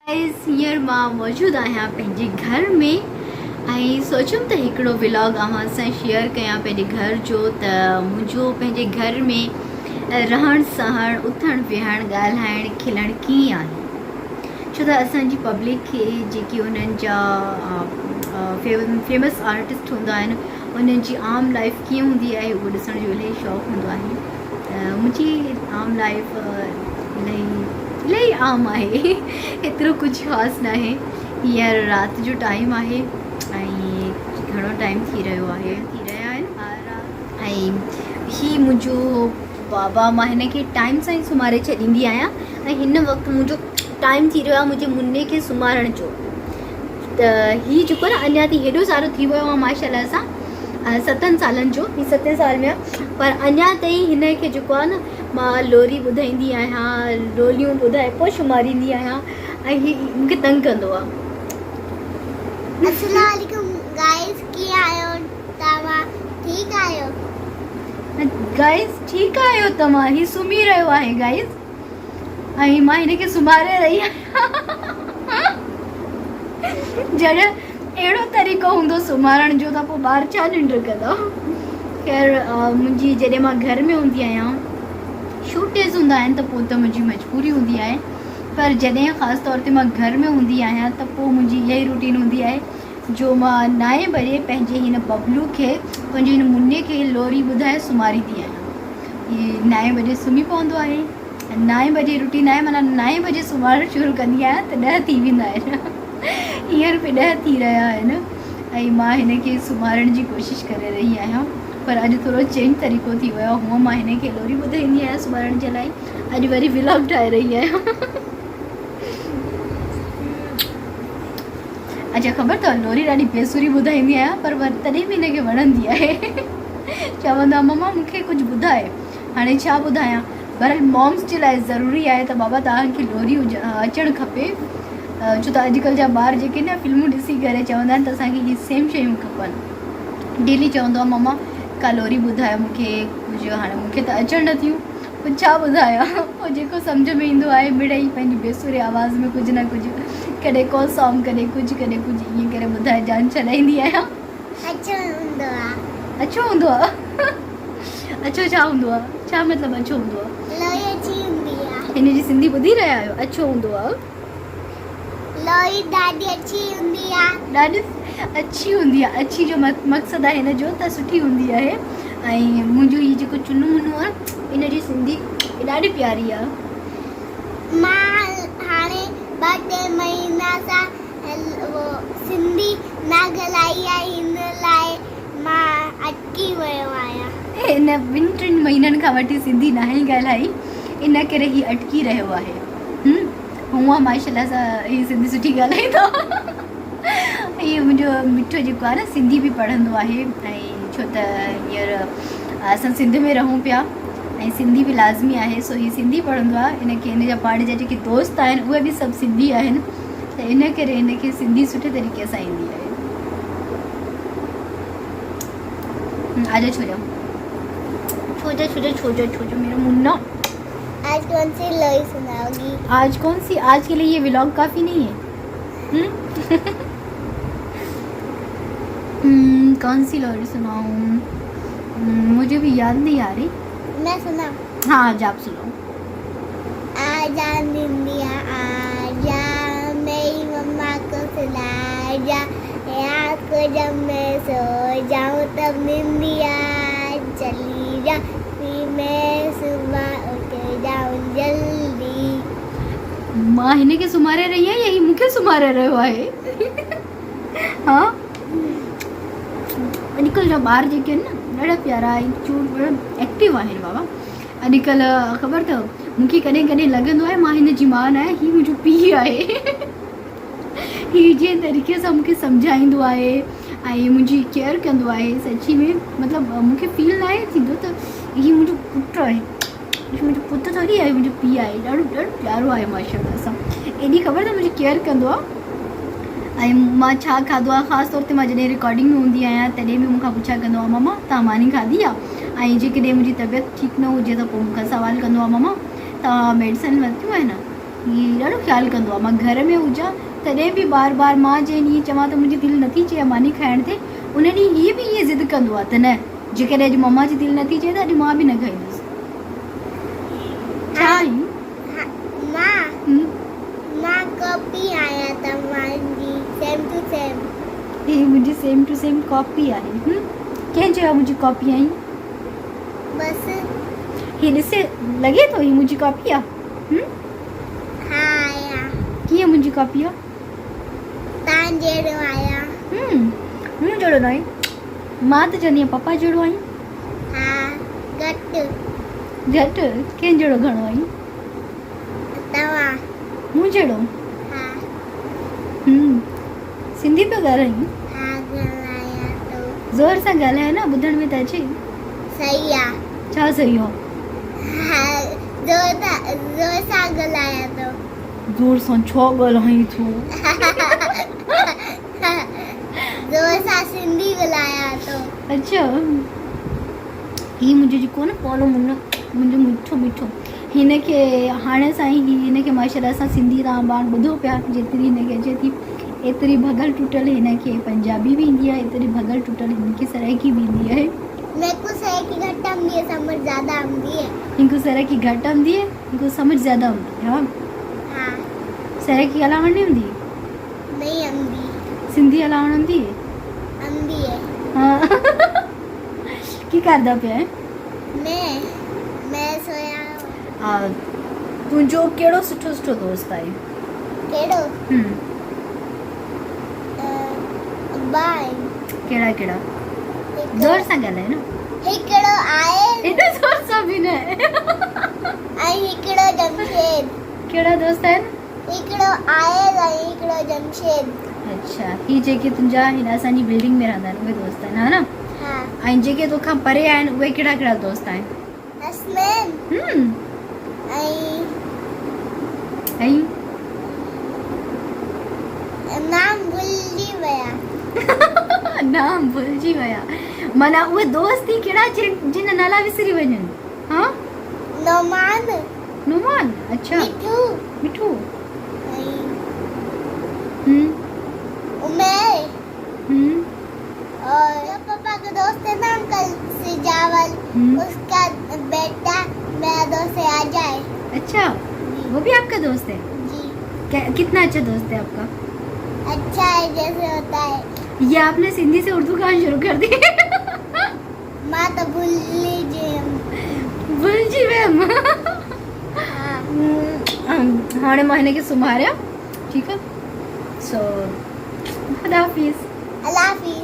हींअर मां मौजूदु आहियां पंहिंजे घर में ऐं सोचियमि त हिकिड़ो व्लॉग अव्हां सां शेयर कयां पंहिंजे घर जो। त मुंहिंजो पंहिंजे घर में रहण सहण उथण विहण ॻाल्हाइण खिलण कीअं आहे, छो त असांजी पब्लिक खे जेकी उन्हनि जा फेमस आर्टिस्ट हूंदा आहिनि उन्हनि जी आम लाइफ कीअं हूंदी आहे उहो ॾिसण जो इलाही शौक़ु हूंदो आहे। मुंहिंजी आम लाइफ इलाही आम आहे, एतिरो कुझु ख़ासि न आहे। हींअर राति जो टाइम आहे ऐं घणो टाइम थी रहिया आहिनि ऐं ही मुंहिंजो बाबा, मां हिन खे टाइम सां ई सुम्हारे छॾींदी आहियां ऐं हिन वक़्तु मुंहिंजो टाइम थी रहियो आहे मुंहिंजे मुन्ने खे सुम्हारण जो। त हीउ जेको न अञा ताईं हेॾो सारो थी वियो आहे माशाल्लाह सां 7 सालनि जो, हीउ 7 साल में आहे, पर अञा ताईं हिन खे जेको आहे न मां लोरी ॿुधाईंदी आहियां, लोलियूं ॿुधाए पोइ शुमारींदी आहियां ऐं हीउ मूंखे तंग कंदो आहे। अस्सलाम वालेकुम गाइस, कीअं आहियो तव्हां? ठीकु आहियो गाइस? ठीकु आहियो तव्हां? हीउ सुम्ही रहियो आहे गाइस ऐं मां हिन खे सुम्हारे रही आहियां। जॾहिं अहिड़ो तरीक़ो हूंदो सुम्हारण जो त पोइ ॿार छा निंड कंदा। ख़ैर मुंहिंजी जॾहिं मां घर में हूंदी आहियां, शूट डेज़ हूंदा आहिनि त पोइ त मुंहिंजी मजबूरी हूंदी आहे, पर जॾहिं ख़ासि तौर ते मां घर में हूंदी आहियां त पोइ मुंहिंजी इहा ई रूटीन हूंदी आहे जो मां 9 बजे पंहिंजे हिन बबलू खे, पंहिंजे हिन मुन्ने खे लोरी ॿुधाए सुम्हारींदी आहियां। हीउ 9 बजे सुम्ही पवंदो आहे, 9 बजे रूटीन आहे, माना 9 बजे सुम्हारणु शुरू कंदी आहियां त 10 थी वेंदा आहिनि। हींअर बि 10 थी रहिया आहिनि ऐं मां हिन खे सुम्हारण जी कोशिशि करे रही आहियां, पर अॼु थोरो चेंज तरीक़ो थी वियो आहे। हूअं मां हिन खे लोरी ॿुधाईंदी आहियां सुम्हारण जे लाइ, अॼु वरी व्लॉग ठाहे रही आहियां। अच्छा, ख़बर अथव लोरी ॾाढी बेसुरी ॿुधाईंदी आहियां, पर तॾहिं बि हिनखे वणंदी आहे। चवंदो आहे मम्मा मूंखे कुझु ॿुधाए, हाणे छा ॿुधायां? बहरहाल मॉम्स जे लाइ ज़रूरी आहे त बाबा तव्हांखे लोरी अचणु खपे, छो त अॼुकल्ह जा ॿार जेके न फिल्मूं ॾिसी करे चवंदा आहिनि त असांखे हीअ सेम शयूं खपनि। डेली चवंदो आहे मम्मा का लोरी ॿुधाए मूंखे कुझु, हाणे मूंखे त अचनि नथियूं, कुझु छा ॿुधायां? पोइ जेको सम्झ में ईंदो आहे मिड़ई पंहिंजी बेसुरे आवाज़ में कुझु न कुझु, कॾहिं को सॉन्ग, कॾहिं कुझु ईअं करे ॿुधाए जान छॾाईंदी आहियां। अच्छो हूंदो आहे। अच्छो हूंदो आहे? अच्छो छा हूंदो आहे? छा मतिलबु अच्छो हूंदो आहे? लोई अच्छी हूंदी आहे। हिन जी सिंधी ॿुधी रहिया आहियो? अच्छो हूंदो आहे, लोई ॾाढी अच्छी हूंदी आहे। ॾाढी अच्छी हूंदी आहे। अच्छी जो मक़सदु आहे हिन जो त सुठी हूंदी आहे। ऐं मुंहिंजो हीउ जेको चुनु मुनु आहे इन जी सिंधी ॾाढी प्यारी आहे। मां हाणे 2-3 महीना सां सिंधी न ॻाल्हाई आहे, हिन लाइ मां अटकी वियो आहियां। हिन 2-3 महीननि खां वठी सिंधी न ई ॻाल्हाई, इन करे हीउ अटकी रहियो आहे। हूअं माशाल्लाह सां हीउ सिंधी सुठी ॻाल्हाईंदो। हीउ मुंहिंजो मिठो जेको आहे न सिंधी बि पढ़ंदो आहे, ऐं छो त हींअर असां सिंध में रहूं पिया ऐं सिंधी बि लाज़मी आहे, सो हीउ सिंधी पढ़ंदो आहे। हिनखे हिन जा पाण जा जेके दोस्त आहिनि उहे बि सभु सिंधी आहिनि, त इन करे हिनखे सिंधी सुठे तरीक़े सां ईंदी आहे। आजा छोजो मेरा मुन्ना। आज कौन सी लोई सुनाओगी? आज कौन सी? आज के लिए ये व्लॉग काफ़ी नहीं है। कौन सी लोरी सुनाऊं? मुझे भी याद नहीं आ रही। मैं सुना। हाँ, आज आप सुनाओ। आजा निंदिया आजा, मेरी मम्मा को सुला जा, रात को जब मैं सो जाऊं तब निंदिया चली जा, फिर मैं सुबह उठ जाऊं जल्दी। मां हिन खे सुम्हारे रही आहे या ही मूंखे सुम्हारे रहियो आहे? हाँ, अॼुकल्ह जा ॿार जेके आहिनि न ॾाढा प्यारा आहिनि, ॾाढा एक्टिव आहिनि बाबा। अॼुकल्ह ख़बर अथव मूंखे कॾहिं कॾहिं लॻंदो आहे मां हिन जी माउ न आहे, हीउ मुंहिंजो पीउ आहे। हीउ जंहिं तरीक़े सां मूंखे सम्झाईंदो आहे ऐं मुंहिंजी केयर कंदो आहे, सची में मतिलबु मूंखे फील न आहे थींदो त हीउ मुंहिंजो पुटु आहे, मुंहिंजो पुटु थोरी आहे, मुंहिंजो पीउ आहे। ॾाढो प्यारो आहे माशाल्लाह सां, एॾी ख़बर अथव मुंहिंजी केयर कंदो आहे। ऐं मां छा खाधो आहे, ख़ासि तौर ते मां जॾहिं रिकॉर्डिंग में हूंदी आहियां तॾहिं बि मूंखां पुछा कंदो आहे मम्मा तव्हां मानी खाधी आहे, ऐं जेकॾहिं मुंहिंजी तबियत ठीकु न हुजे त पोइ मूंखां सवालु कंदो आहे मम्मा तव्हां मेडिसिन वरितियूं आहिनि? हीउ ॾाढो ख़्यालु कंदो आहे। मां घर में हुजां तॾहिं बि बार बार मां जंहिं ॾींहुं चवां त मुंहिंजी दिलि नथी चए मानी खाइण ते, उन ॾींहुं हीअ बि ईअं ज़िद कंदो आहे त न, जेकॾहिं अॼु मम्मा जी दिलि नथी चए त अॼु मां बि न खाईंदुसि। छा आहियूं? मां कॉपी आया तव्हांजी सेम टू सेम। हीअ मुंहिंजी सेम टू सेम कॉपी आहे। कंहिं चयो मुंहिंजी कॉपी आई? बस हीअ ॾिसे लॻे थो हीअ मुंहिंजी कॉपी आहे? हा आया कीअं मुंहिंजी कॉपी आहे? तव्हां जहिड़ो आया। मूं जहिड़ो न आहे। मां त चवंदी आहियां पप्पा जहिड़ो आई। हा घटि घटि कंहिं जहिड़ो घणो आई? तव्हां। मूं जहिड़ो? हा सिंधी पिया ॻाल्हायूं? हा ॻाल्हाया तो। ज़ोर सां ॻाल्हाए न, ॿुधण में त अचे। सही आहे। छा सही आहे? हा ज़ोर सां ॻाल्हाया तो। ज़ोर सां छो ॻाल्हाईं तूं? ज़ोर सां सिंधी ॻाल्हाया तो। अच्छा, ही मुंहिंजो जेको न पोलो मुनो मुंहिंजो मिठो मिठो, हिन खे हाणे साईं हिन खे माशाल्लाह सां सिंधी तव्हां ॿार ॿुधो पिया, जेतिरी हिनखे अचे थी एतिरी भॻल टुटल हिन खे पंजाबी बि ईंदी आहे, एतिरी भॻल टुटल हिन खे सराइकी बि ईंदी आहे। मेरे को सराइकी घट आंदी है, समझ ज़्यादा आंदी है। इनको सराइकी घट आंदी है, इनको समझ ज़्यादा आंदी है। हाँ, हाँ सराइकी हलावण नहीं आंदी? नहीं आंदी। सिंधी हलावण आंदी है? आंदी है। हाँ की करदा पिया है? मैं सोया। तुंहिंजो कहिड़ो सुठो सुठो दोस्त आहे? केड़ो? बाय। कहिड़ा कहिड़ा? ज़ोर सां ॻाल्हाए न। हिकिड़ो आहे। एॾो ज़ोर सां बि न। ऐं हिकिड़ो जमशेद। कहिड़ा दोस्त आहिनि? हिकिड़ो आहे ऐं हिकिड़ो जमशेद। अच्छा, ही जेके तुंहिंजा हिन असांजी बिल्डिंग में रहंदा आहिनि उहे दोस्त आहिनि, हा न? हा। ऐं जेके तोखां परे आहिनि उहे कहिड़ा कहिड़ा दोस्त आहिनि? हसनैन। ऐं नाम भुलिजी विया। नाम भुलिजी विया, माना उहे दोस्त ई कहिड़ा जिन नाला विसरी वञनि? हा, नोमान। नुमान। अच्छा, मिठू। मिठू। उमेर। हम्म और पापा का दोस्त है ना अंकल सिजावल, उसका बेटा मेरा दोस्त है, आ जाए। अच्छा, वो भी आपका दोस्त है? जी। कितना अच्छा दोस्त है आपका? अच्छा है जैसे होता है। ये आपने सिंधी से उर्दू कहाँ शुरू कर दी? माँ तो भूल लीजिए। भुलिजी वियमि। हाणे मां हिनखे सुम्हारियां, ठीकु आहे? सो ख़ुदा हाफ़िज़। अल्लाह हाफ़िज़।